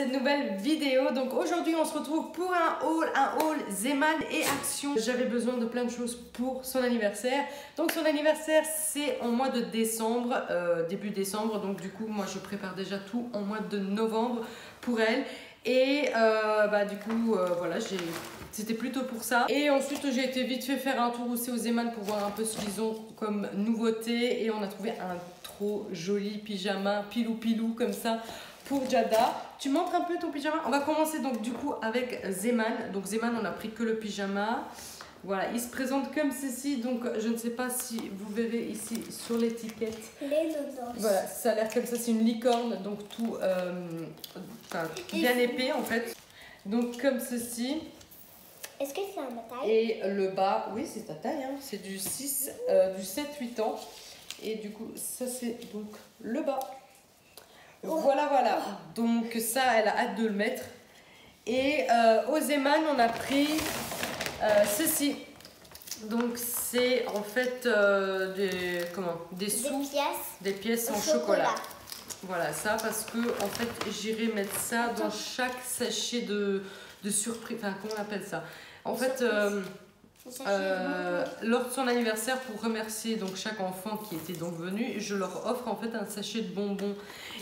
cette nouvelle vidéo. Donc aujourd'hui on se retrouve pour un haul Zeman et Action. J'avais besoin de plein de choses pour son anniversaire. Donc son anniversaire c'est en mois de décembre, début décembre. Donc du coup moi je prépare déjà tout en mois de novembre pour elle. Et du coup voilà, c'était plutôt pour ça. Et ensuite j'ai été vite fait faire un tour aussi au Zeman pour voir un peu ce qu'ils ont comme nouveauté. Et on a trouvé un trop joli pyjama pilou comme ça pour Jada. Tu montres un peu ton pyjama? On va commencer donc du coup avec Zeman. Donc Zeman, on a pris que le pyjama. Voilà, il se présente comme ceci. Donc je ne sais pas si vous verrez ici sur l'étiquette. Les nonos. Voilà, ça a l'air comme ça, c'est une licorne. Donc tout bien épais en fait. Donc comme ceci. Est-ce que c'est ma taille? Et le bas, oui c'est ta taille, hein. C'est du 7-8 ans. Et du coup ça c'est donc le bas. Voilà. Donc ça, elle a hâte de le mettre. Et au Zeman, on a pris ceci. Donc c'est en fait des pièces en chocolat. Voilà ça, parce que en fait j'irai mettre ça dans chaque sachet de surprise. Enfin, comment on appelle ça? En fait, lors de son anniversaire, pour remercier donc chaque enfant qui était donc venu, je leur offre en fait un sachet de bonbons.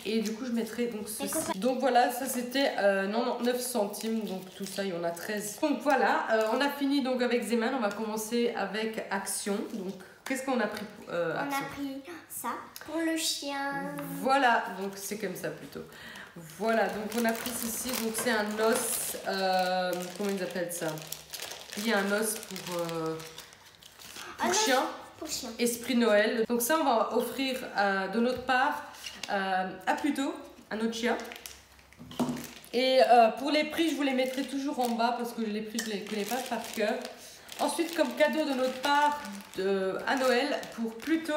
Et du coup je mettrai donc ceci. Donc voilà, ça c'était 99 centimes. Donc tout ça il y en a 13. Donc voilà, on a fini donc avec Zeman. On va commencer avec Action. Donc qu'est-ce qu'on a pris pour Action? On a pris ça pour le chien. Voilà, donc c'est comme ça plutôt. Voilà, donc on a pris ceci. Donc c'est un os, comment ils appellent ça? Il y a un os pour chien. Pour chien. Esprit Noël. Donc ça on va offrir de notre part à Pluto, à notre chien. Et pour les prix, je vous les mettrai toujours en bas parce que les prix, je ne les connais pas par cœur. Ensuite, comme cadeau de notre part à Noël, pour Pluto,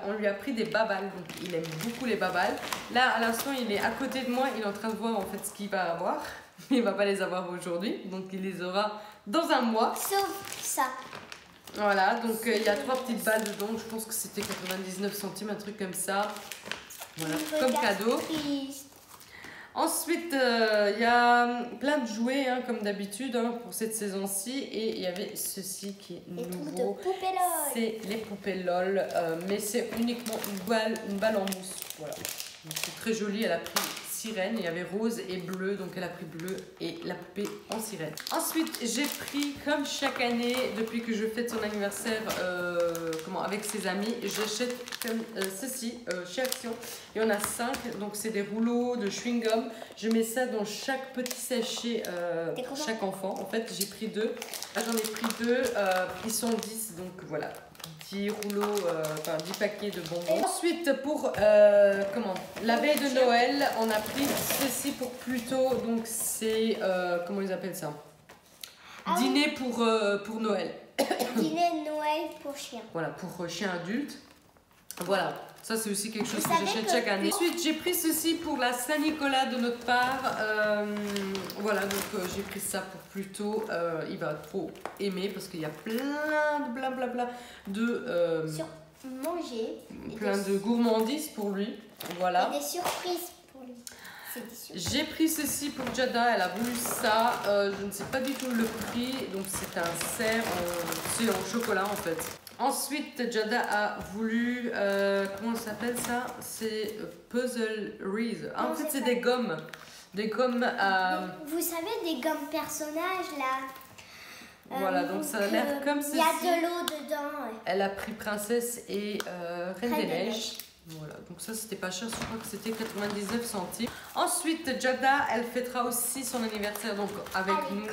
on lui a pris des babales. Donc il aime beaucoup les babales. Là, à l'instant, il est à côté de moi. Il est en train de voir en fait ce qu'il va avoir. Il ne va pas les avoir aujourd'hui. Donc il les aura dans un mois. Sauf ça. Voilà, donc il y a 3 petites balles dedans. Je pense que c'était 99 centimes, un truc comme ça. Voilà, comme cadeau. Ensuite, il y a plein de jouets, hein, comme d'habitude, hein, pour cette saison-ci. Et il y avait ceci qui est nouveau. C'est les poupées LOL. Mais c'est uniquement une balle en mousse. Voilà. C'est très joli. Elle a pris sirène. Il y avait rose et bleu. Donc elle a pris bleu et la poupée en sirène. Ensuite, j'ai pris, comme chaque année, depuis que je fête son anniversaire avec ses amis, j'achète comme ceci chez Action. Il y en a 5. Donc c'est des rouleaux de chewing-gum. Je mets ça dans chaque petit sachet pour chaque enfant. En fait, j'ai pris 2. Là, j'en ai pris 2. Ils sont 10. Donc voilà. 10 rouleaux, 10 paquets de bonbons. Et ensuite, pour la veille de Noël, on a pris ceci pour Pluto. Donc c'est, comment ils appellent ça? Dîner pour Noël. Dîner de Noël pour chien. Voilà, pour chien adulte. Voilà, ça c'est aussi quelque chose que j'achète chaque année. Ensuite, j'ai pris ceci pour la Saint-Nicolas de notre part. Voilà, donc j'ai pris ça pour Pluto. Il va trop aimer parce qu'il y a plein de blablabla de... Sur manger. Plein de gourmandises pour lui. Voilà. Et des surprises pour lui. J'ai pris ceci pour Jada, elle a voulu ça. Je ne sais pas du tout le prix. Donc c'est un cerf, c'est en chocolat en fait. Ensuite, Jada a voulu, comment ça s'appelle ça? C'est Puzzle Reese. Ah, en fait, c'est des gommes. Des gommes à... Vous savez, des gommes personnages, là. Voilà, donc ça a l'air comme ceci. Il y a de l'eau dedans. Elle a pris Princesse et Reine des Neiges. Voilà, donc ça, c'était pas cher. Je crois que c'était 99 centimes. Ensuite, Jada, elle fêtera aussi son anniversaire. Donc, avec nous,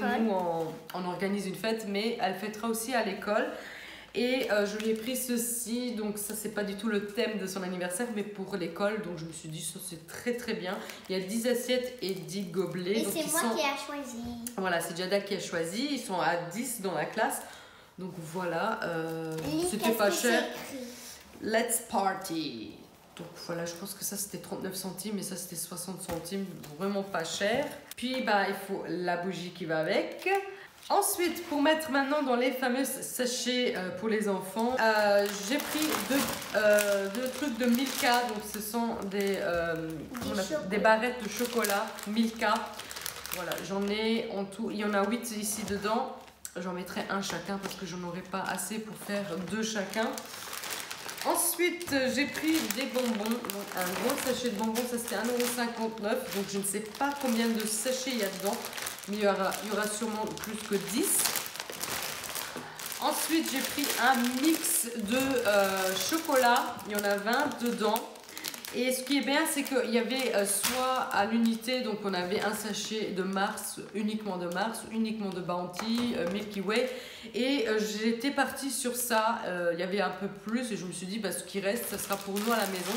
on organise une fête, mais elle fêtera aussi à l'école. Et je lui ai pris ceci, donc ça c'est pas du tout le thème de son anniversaire, mais pour l'école, donc je me suis dit ça c'est très bien. Il y a 10 assiettes et 10 gobelets. Et c'est moi qui ai choisi. Voilà, c'est Jada qui a choisi, ils sont à 10 dans la classe. Donc voilà, c'était pas cher. Let's party. Donc voilà, je pense que ça c'était 39 centimes et ça c'était 60 centimes, vraiment pas cher. Puis bah il faut la bougie qui va avec. Ensuite, pour mettre maintenant dans les fameux sachets pour les enfants, j'ai pris deux trucs de Milka. Donc ce sont des barrettes de chocolat Milka. Voilà, j'en ai en tout, il y en a 8 ici dedans. J'en mettrai un chacun parce que j'en aurai pas assez pour faire 2 chacun. Ensuite, j'ai pris des bonbons. Donc, un gros sachet de bonbons, ça c'était 1,59 €. Donc je ne sais pas combien de sachets il y a dedans. Mais il y aura sûrement plus que 10. Ensuite, j'ai pris un mix de chocolat. Il y en a 20 dedans. Et ce qui est bien, c'est qu'il y avait soit à l'unité, donc on avait un sachet de Mars, uniquement de Bounty, Milky Way. Et j'étais partie sur ça. Il y avait un peu plus et je me suis dit, bah, ce qui reste, ça sera pour nous à la maison.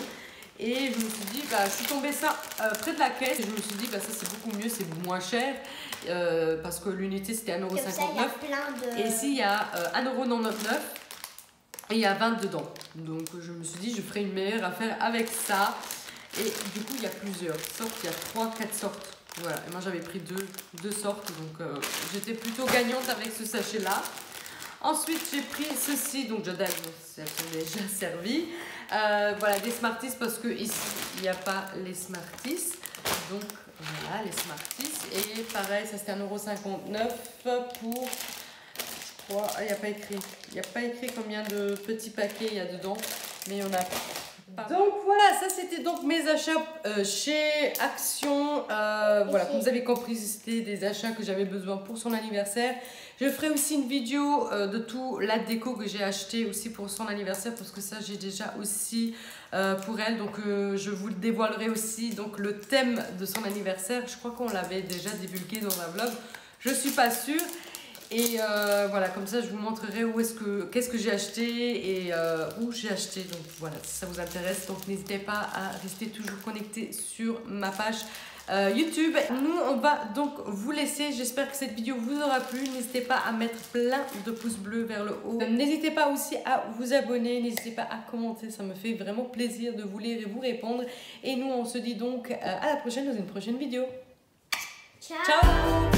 Et je me suis dit, bah, je suis tombée ça près de la caisse et je me suis dit, bah, ça c'est beaucoup mieux, c'est moins cher parce que l'unité c'était 1,59 €. Et ici il y a 1,99 € et il y a 20 dedans. Donc je me suis dit, je ferai une meilleure affaire avec ça. Et du coup, il y a plusieurs sortes, il y a 3-4 sortes. Voilà, et moi j'avais pris deux sortes, donc j'étais plutôt gagnante avec ce sachet-là. Ensuite, j'ai pris ceci, donc Jada, elles sont déjà servies. Voilà, des Smarties parce que ici, il n'y a pas les Smarties. Donc, voilà, les Smarties. Et pareil, ça c'était 1,59 € pour, je crois, il n'y a pas écrit. Il n'y a pas écrit combien de petits paquets il y a dedans, mais il y en a pas. Donc voilà, ça c'était donc mes achats chez Action. Voilà, comme vous avez compris, c'était des achats que j'avais besoin pour son anniversaire. Je ferai aussi une vidéo de tout la déco que j'ai acheté aussi pour son anniversaire parce que ça j'ai déjà aussi pour elle. Donc je vous le dévoilerai aussi. Donc le thème de son anniversaire, je crois qu'on l'avait déjà divulgué dans un vlog. Je suis pas sûre. Et voilà, comme ça je vous montrerai qu'est-ce que j'ai acheté et où j'ai acheté. Donc voilà, si ça vous intéresse, donc n'hésitez pas à rester toujours connecté sur ma page YouTube. Nous on va donc vous laisser. J'espère que cette vidéo vous aura plu. N'hésitez pas à mettre plein de pouces bleus vers le haut. N'hésitez pas aussi à vous abonner. N'hésitez pas à commenter. Ça me fait vraiment plaisir de vous lire et vous répondre. Et nous on se dit donc à la prochaine dans une prochaine vidéo. Ciao. Ciao.